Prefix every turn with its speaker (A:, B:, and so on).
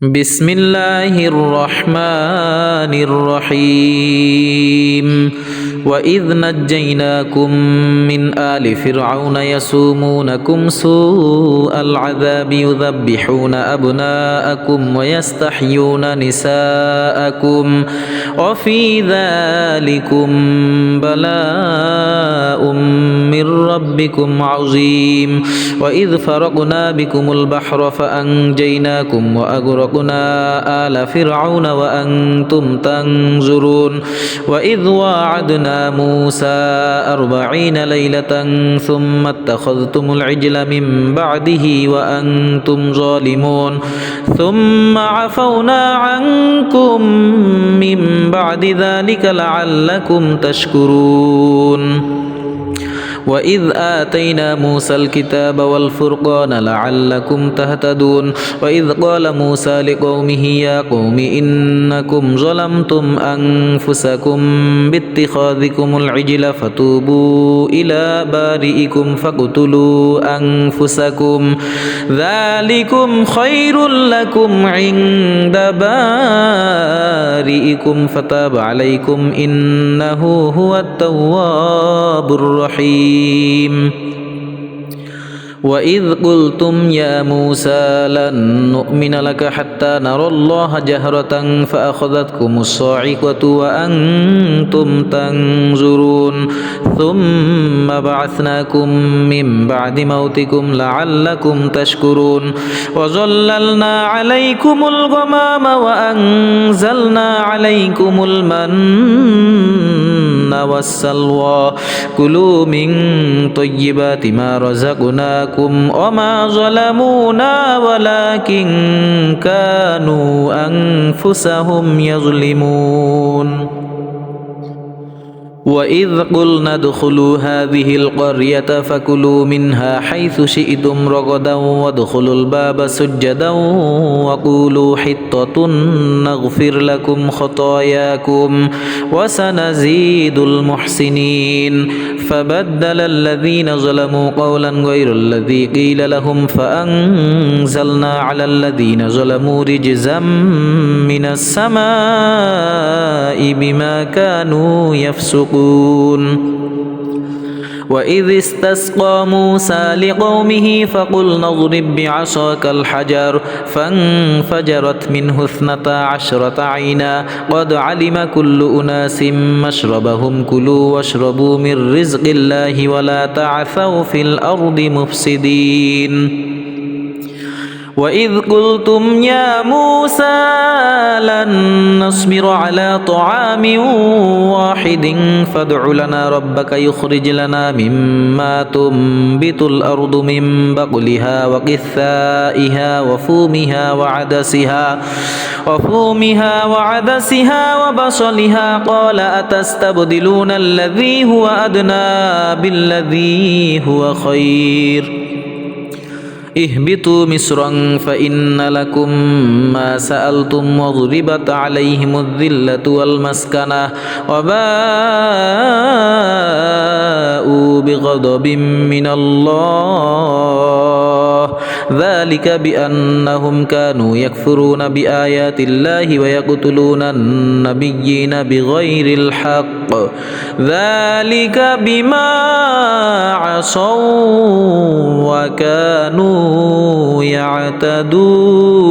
A: بسم الله الرحمن الرحيم وإذ نجيناكم من آل فرعون يسومونكم سوء العذاب يذبحون أبناءكم ويستحيون نساءكم وفي ذلكم بلاء من ربكم عظيم وإذ فرقنا بكم البحر فأنجيناكم وأغرقنا آل فرعون وأنتم تنظرون وإذ واعدنا موسى 40 ليلة ثم اتخذتم العجل من بعده وأنتم ظالمون ثم عفونا عنكم من بعد ذلك لعلكم تشكرون وإذ آتينا موسى الكتاب والفرقان لعلكم تهتدون وإذ قال موسى لقومه يا قوم إنكم ظلمتم أنفسكم باتخاذكم العجل فتوبوا إلى بارئكم فاقتلوا أنفسكم ذلكم خير لكم عند بارئكم فتاب عليكم إنه هو التواب الرحيم وإذ قلتم يا موسى لن نؤمن لك حتى نرى الله جهرة فأخذتكم الصاعقة وأنتم تنظرون ثم بعثناكم من بعد موتكم لعلكم تشكرون وظللنا عليكم الغمام وأنزلنا عليكم المن والسلوى كلوا من طيبات ما رزقناكم وما ظلمونا ولكن كانوا أنفسهم يظلمون وإذ قلنا ادخلوا هذه القرية فكلوا منها حيث شئتم رغدا وادخلوا الباب سجدا وقولوا حطة نغفر لكم خطاياكم وسنزيد المحسنين فبدل الذين ظلموا قولا غير الذي قيل لهم فأنزلنا على الذين ظلموا رجزا من السماء بما كانوا يفسقون وإذ استسقى موسى لقومه فقلنا اضرب بعصاك الحجر فانفجرت منه 12 عينا قد علم كل أناس مشربهم كلوا واشربوا من رزق الله ولا تعثوا في الأرض مفسدين وإذ قلتم يا موسى لن نصبر على طعام واحد فادع لنا ربك يخرج لنا مما تنبت الأرض من بقلها وقثائها وفومها وعدسها وبصلها قال أتستبدلون الذي هو أدنى بالذي هو خير اهبطوا مصرا فإن لكم ما سألتم وضربت عليهم الذلة والمسكنة وباءوا بغضب من الله ذلك بأنهم كانوا يكفرون بآيات الله ويقتلون النبيين بغير الحق ذلك بما عصوا وكانوا يعتدون